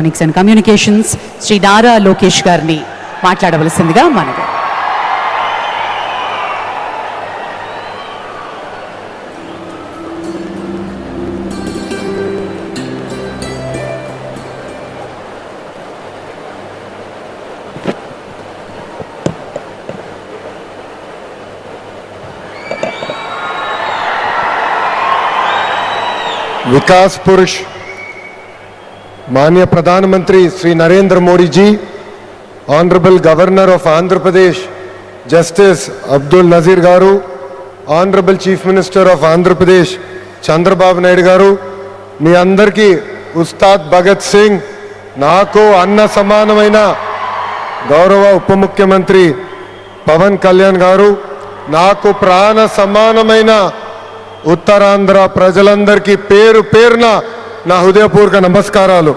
And communications Shri Nara Lokesh గారిని మాట్లాడవలసిందిగా మనవి. विकास पुरुष माननीय प्रधानमंत्री Shri Narendra Modi ji, honourable governor of Andhra Pradesh justice Abdul Nazeer garu, honourable chief minister of Andhra Pradesh Chandrababu Naidu garu, మీ అందరికీ ఉస్తాద్ భగత్ సింగ్, నాకు అన్న సమానమైన గౌరవ ఉప ముఖ్యమంత్రి పవన్ కళ్యాణ్ గారు, నాకు ప్రాణ సమానమైన ఉత్తరాంధ్ర ప్రజలందరికీ పేరు పేరున నా హృదయపూర్వక నమస్కారాలు.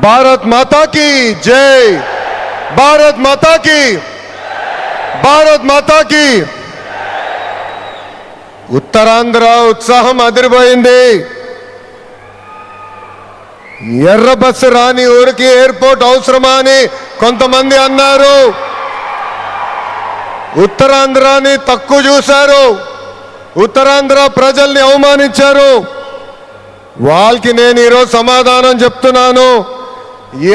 భారత్ మాతా కీ జై, భారత్ మాతా కీ, భారత్ మాతా కీ. ఉత్తరాంధ్ర ఉత్సాహం అదిరిపోయింది. ఎర్ర బస్సు రాని ఊరికి ఎయిర్పోర్ట్ అవసరమా అని కొంతమంది అన్నారు. ఉత్తరాంధ్రాని తక్కువ చూశారు, ఉత్తరాంధ్ర ప్రజల్ని అవమానించారు. వాళ్ళకి నేను ఈరోజు సమాధానం చెప్తున్నాను.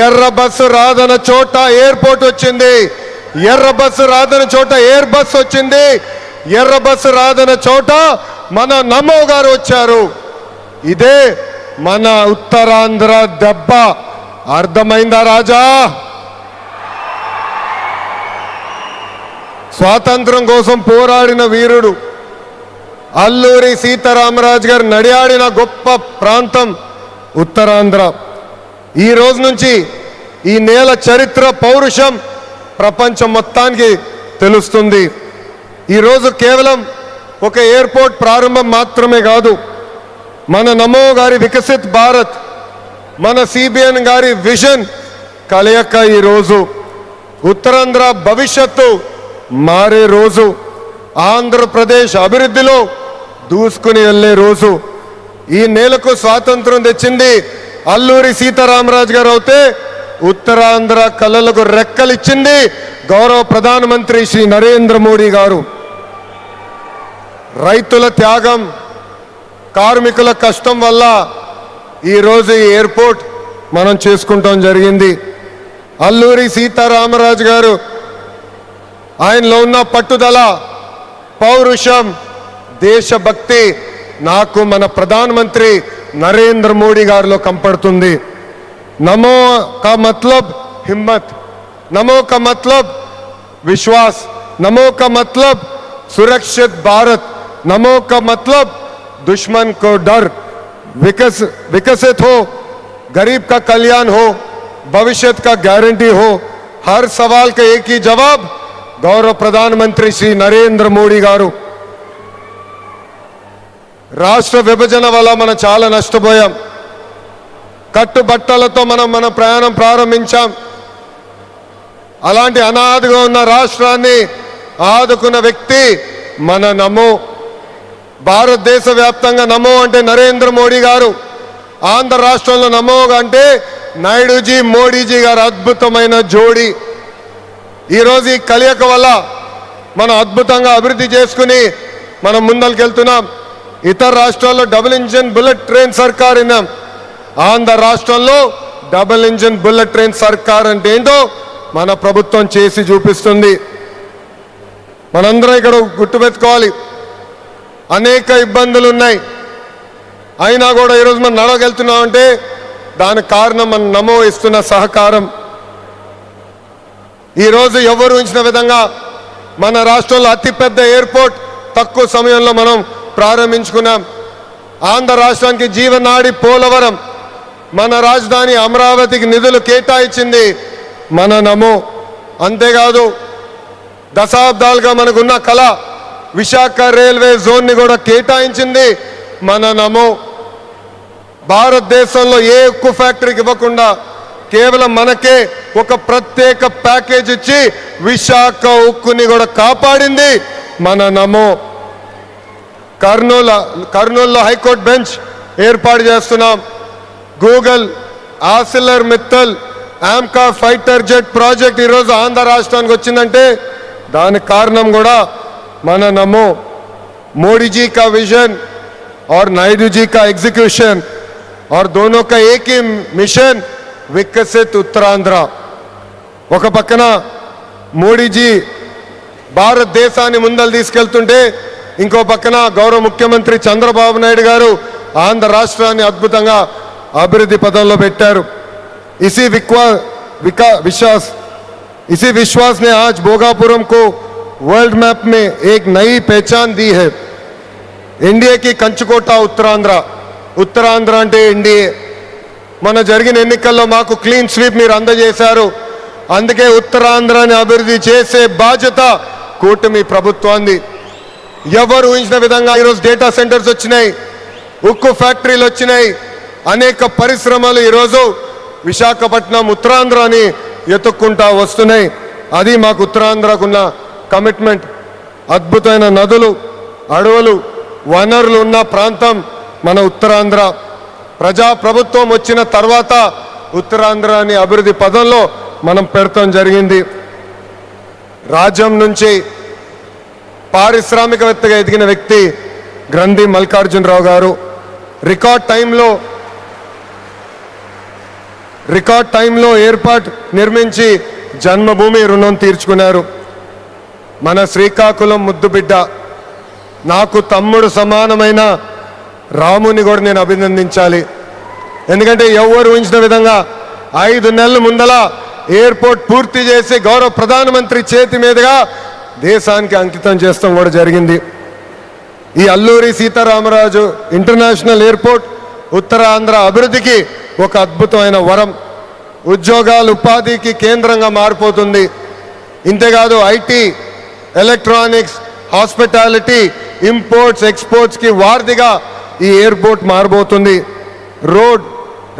ఎర్ర బస్సు రాదన్న చోట ఎయిర్పోర్ట్ వచ్చింది, ఎర్ర బస్సు రాదన్న చోట ఎయిర్ బస్ వచ్చింది, ఎర్ర బస్సు రాదన్న చోట మన నమో గారు వచ్చారు. ఇదే మన ఉత్తరాంధ్ర దెబ్బ. అర్థమైందా రాజా? స్వాతంత్రం కోసం పోరాడిన వీరుడు అల్లూరి సీతారామరాజు గారు నడియాడిన గొప్ప ప్రాంతం ఉత్తరాంధ్ర. ఈ రోజు నుంచి ఈ నేల చరిత్ర, పౌరుషం ప్రపంచం మొత్తానికి తెలుస్తుంది. ఈరోజు కేవలం ఒక ఎయిర్పోర్ట్ ప్రారంభం మాత్రమే కాదు, మన నమో గారి వికసిత్ భారత్, మన సిబిఎన్ గారి విజన్ కలయిక ఈరోజు ఉత్తరాంధ్ర భవిష్యత్తు మారే రోజు, ఆంధ్రప్రదేశ్ అభివృద్ధిలో దూసుకుని వెళ్ళే రోజు. ఈ నేలకు స్వాతంత్రం తెచ్చింది అల్లూరి సీతారామరాజు గారు అయితే, ఉత్తరాంధ్ర కళలకు రెక్కలిచ్చింది గౌరవ ప్రధానమంత్రి శ్రీ నరేంద్ర మోడీ గారు. రైతుల త్యాగం, కార్మికుల కష్టం వల్ల ఈరోజు ఈ ఎయిర్పోర్ట్ మనం చేసుకుంటాం జరిగింది. అల్లూరి సీతారామరాజు గారు ఆయనలో ఉన్న పట్టుదల, పౌరుషం, దేశభక్తి నాకు మన ప్రధానమంత్రి నరేంద్ర మోడీ గారిలో కంపడుతుంది. నమో కా మతలబ్ హిమ్మత్, నమో కా మతలబ్ విశ్వాస్, నమో కా మతలబ్ సురక్షిత్ భారత్, नमो का मतलब दुश्मन को डर, विकसित हो, गरीब का कल्याण हो, भविष्य का गारंटी हो. हर सवाल का एक ही जवाब गौरव प्रधानमंत्री श्री नरेंद्र मोदी गारू. రాష్ట్ర విభజన వల్ల మనం చాలా నష్టపోయాం. కట్టుబట్టలతో మనం మన ప్రయాణం ప్రారంభించాం. అలాంటి అనాథగా ఉన్న రాష్ట్రాన్ని ఆదుకున్న వ్యక్తి మన నమో. భారతదేశ వ్యాప్తంగా నమో అంటే నరేంద్ర మోడీ గారు, ఆంధ్ర రాష్ట్రంలో నమో అంటే నాయుడుజీ, మోడీజీ గారు అద్భుతమైన జోడీ. ఈరోజు ఈ కలయిక వల్ల మనం అద్భుతంగా అభివృద్ధి చేసుకుని మనం ముందరికెళ్తున్నాం. ఇతర రాష్ట్రాల్లో డబుల్ ఇంజిన్ బుల్లెట్ ట్రైన్ సర్కార్ విన్నాం. ఆంధ్ర రాష్ట్రంలో డబుల్ ఇంజిన్ బుల్లెట్ ట్రైన్ సర్కార్ అంటే ఏంటో మన ప్రభుత్వం చేసి చూపిస్తుంది. మనందరం ఇక్కడ గుర్తుపెట్టుకోవాలి, అనేక ఇబ్బందులు ఉన్నాయి, అయినా కూడా ఈరోజు మనం నడవగలుగుతున్నామంటే దానికి కారణం మన నమో ఇస్తున్న సహకారం. ఈరోజు ఎవరు ఊహించిన విధంగా మన రాష్ట్రంలో అతిపెద్ద ఎయిర్పోర్ట్ తక్కువ సమయంలో మనం ప్రారంభించుకున్నాం. ఆంధ్ర రాష్ట్రానికి జీవనాడి పోలవరం, మన రాజధాని అమరావతికి నిధులు కేటాయించింది మన నమో. అంతేకాదు దశాబ్దాలుగా మనకున్న కళ విశాఖ రైల్వే జోన్ని కూడా కేటాయించింది మన నమో. భారతదేశంలో ఏ ఉక్కు ఫ్యాక్టరీకి ఇవ్వకుండా కేవలం మనకే ఒక ప్రత్యేక ప్యాకేజ్ ఇచ్చి విశాఖ ఉక్కుని కూడా కాపాడింది మన నమో. కర్నూలులో హైకోర్టు బెంచ్ ఏర్పాటు చేస్తున్నాం. Google ఆసిలర్ Mittal AMCA fighter jet project ఈరోజు ఆంధ్ర రాష్ట్రానికి వచ్చిందంటే దానికి కారణం కూడా మన నమో मोदी जी का विजन और नायडू जी का एग्जीक्यूशन और दोनों का एक ही मिशन विकसित उत्तरांध्र ఒక పక్కన మోడీజీ భారతదేశాన్ని ముందలు తీసుకెళ్తుంటే ఇంకో పక్కన గౌరవ ముఖ్యమంత్రి చంద్రబాబు నాయుడు గారు ఆంధ్ర రాష్ట్రాన్ని అద్భుతంగా అభివృద్ధి పదంలో పెట్టారు इसी विश्वास ने आज भोगापुरम को वर्ल्ड मैप में एक नई पहचान दी है एनडीए की कंचकोटा उत्तरांध्र అంటే ఎన్డీఏ మన జరిగిన ఎన్నికల్లో మాకు క్లీన్ స్వీప్ మీరు అందజేశారు అందుకే ఉత్తరాంధ్రని అభివృద్ధి చేసే బాధ్యత కూటమి ప్రభుత్వానికి ఎవరు ఊహించిన విధంగా ఈరోజు డేటా సెంటర్స్ వచ్చినాయి ఉక్కు ఫ్యాక్టరీలు వచ్చినాయి అనేక పరిశ్రమలు ఈరోజు విశాఖపట్నం ఉత్తరాంధ్రని ఎత్తుక్కుంటా వస్తున్నాయి అది మాకు ఉత్తరాంధ్రకున్న కమిట్మెంట్ అద్భుతమైన నదులు అడవులు వనరులు ఉన్న ప్రాంతం మన ఉత్తరాంధ్ర ప్రజా ప్రభుత్వం వచ్చిన తర్వాత ఉత్తరాంధ్రని అభివృద్ధి పదంలో మనం పెడతాం జరిగింది రాజ్యం నుంచి పారిశ్రామికవేత్తగా ఎదిగిన వ్యక్తి గ్రంథి మల్లికార్జునరావు గారు రికార్డ్ టైంలో ఎయిర్పోర్ట్ నిర్మించి జన్మభూమి రుణం తీర్చుకున్నారు మన శ్రీకాకుళం ముద్దుబిడ్డ నాకు తమ్ముడు సమానమైన రాముని కూడా నేను అభినందించాలి ఎందుకంటే ఎవరు ఊహించిన విధంగా 5 నెలల ముందల ఎయిర్పోర్ట్ పూర్తి చేసి గౌరవ ప్రధానమంత్రి చేతి మీదుగా దేశానికి అంకితం చేస్తాం కూడా జరిగింది ఈ అల్లూరి సీతారామరాజు ఇంటర్నేషనల్ ఎయిర్పోర్ట్ ఉత్తరాంధ్ర అభివృద్ధికి ఒక అద్భుతమైన వరం ఉద్యోగాలు ఉపాధికి కేంద్రంగా మారిపోతుంది ఇంతేకాదు IT electronics hospitality imports exports కి వారధిగా ఈ ఎయిర్పోర్ట్ మారబోతుంది road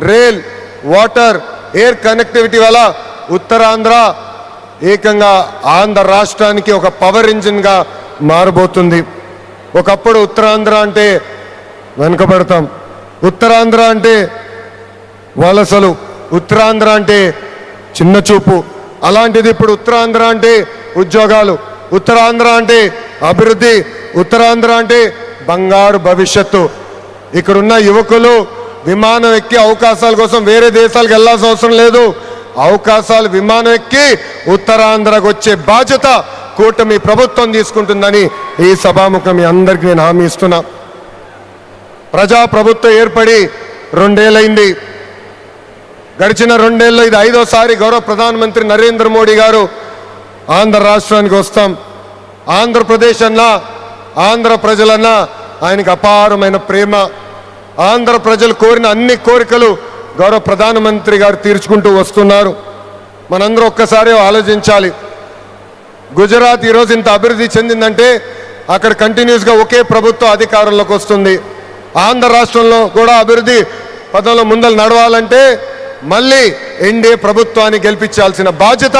rail water air connectivity వల్ల ఉత్తరాంధ్ర ఏకంగా ఆంధ్ర రాష్ట్రానికి ఒక పవర్ ఇంజిన్ గా మారబోతుంది ఒకప్పుడు ఉత్తరాంధ్ర అంటే వెనుకబడతాం ఉత్తరాంధ్ర అంటే వలసలు ఉత్తరాంధ్ర అంటే చిన్న చూపు అలాంటిది ఇప్పుడు ఉత్తరాంధ్ర అంటే ఉద్యోగాలు ఉత్తరాంధ్ర అంటే అభివృద్ధి ఉత్తరాంధ్ర అంటే బంగారు భవిష్యత్తు ఇక్కడున్న యువకులు విమానం ఎక్కి అవకాశాల కోసం వేరే దేశాలకు వెళ్ళాల్సిన అవసరం లేదు అవకాశాలు విమానం ఎక్కి ఉత్తరాంధ్రకు వచ్చే బాధ్యత కూటమి ప్రభుత్వం తీసుకుంటుందని ఈ సభాముఖం మీ అందరికీ నేను హామీ ఇస్తున్నా ప్రజా ప్రభుత్వం ఏర్పడి 2 ఏళ్ళైంది గడిచిన 2 ఏళ్ళలో ఇది 5వసారి గౌరవ ప్రధానమంత్రి నరేంద్ర మోడీ గారు ఆంధ్ర రాష్ట్రానికి వస్తాం ఆంధ్రప్రదేశ్ అన్నా ఆంధ్ర ప్రజలన్నా ఆయనకు అపారమైన ప్రేమ ఆంధ్ర ప్రజలు కోరిన అన్ని కోరికలు గౌరవ ప్రధానమంత్రి గారు తీర్చుకుంటూ వస్తున్నారు మనందరూ ఒక్కసారి ఆలోచించాలి గుజరాత్ ఈరోజు ఇంత అభివృద్ధి చెందిందంటే అక్కడ కంటిన్యూస్గా ఒకే ప్రభుత్వం అధికారంలోకి వస్తుంది ఆంధ్ర రాష్ట్రంలో కూడా అభివృద్ధి పదంలో ముందలు నడవాలంటే మళ్ళీ ఎన్డీఏ ప్రభుత్వాన్ని గెలిపించాల్సిన బాధ్యత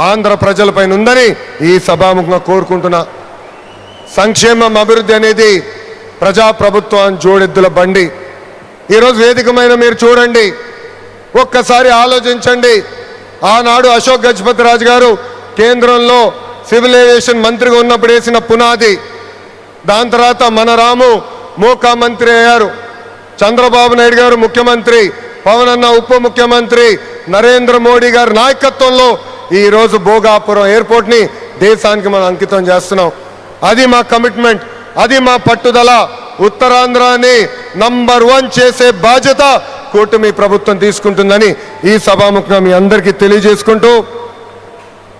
ఆంధ్ర ప్రజలపైన ఉందని ఈ సభాముఖంగా కోరుకుంటున్నా సంక్షేమం అభివృద్ధి అనేది ప్రజాప్రభుత్వం జోడెద్దుల బండి ఈరోజు వేదికమైన మీరు చూడండి ఒక్కసారి ఆలోచించండి ఆనాడు అశోక్ గజపతి రాజు గారు కేంద్రంలో సివిల్ ఏవియేషన్ మంత్రిగా ఉన్నప్పుడు వేసిన పునాది దాని తర్వాత మన రాము మోకా మంత్రి అయ్యారు చంద్రబాబు నాయుడు గారు ముఖ్యమంత్రి పవన్ అన్న ఉప ముఖ్యమంత్రి నరేంద్ర మోడీ గారి నాయకత్వంలో ఈరోజు భోగాపురం ఎయిర్పోర్ట్ని దేశానికి మనం అంకితం చేస్తున్నాం అది మా కమిట్మెంట్ అది మా పట్టుదల ఉత్తరాంధ్రాని నంబర్ 1 చేసే బాధ్యత కూటమి ప్రభుత్వం తీసుకుంటుందని ఈ సభాముఖంగా మీ అందరికీ తెలియజేసుకుంటూ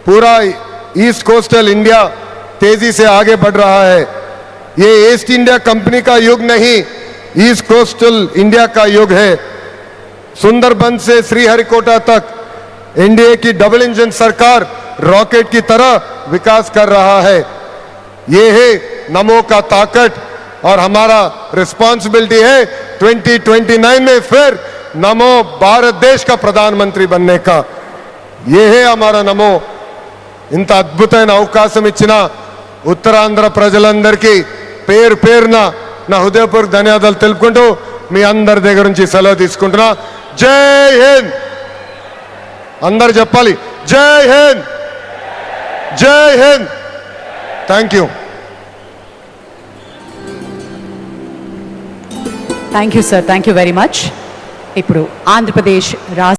पूरा ईस्ट कोस्टल इंडिया तेजी से आगे बढ़ रहा है ये ईस्ट इंडिया कंपनी का युग नहीं ईस्ट कोस्टल इंडिया का युग है सुंदरबन से श्रीहरिकोटा तक एनडीए की डबल इंजन सरकार रॉकेट की तरह विकास कर रहा है ये है नमो का ताकत और हमारा रिस्पॉन्सिबिलिटी है 2029 में फिर नमो भारत देश का प्रधानमंत्री बनने का ये है हमारा नमो ఇంత అద్భుతమైన అవకాశం ఇచ్చిన ఉత్తరాంధ్ర ప్రజలందరికీ పేరున నా హృదయపూర్వక ధన్యవాదాలు తెలుపుకుంటూ మీ అందరి దగ్గర నుంచి సెలవు తీసుకుంటున్నా జై హింద్. అందరు చెప్పాలి, జై హింద్, జై Hind. Thank you. Thank you sir, thank you very much. ఇప్పుడు ఆంధ్రప్రదేశ్ రాష్ట్ర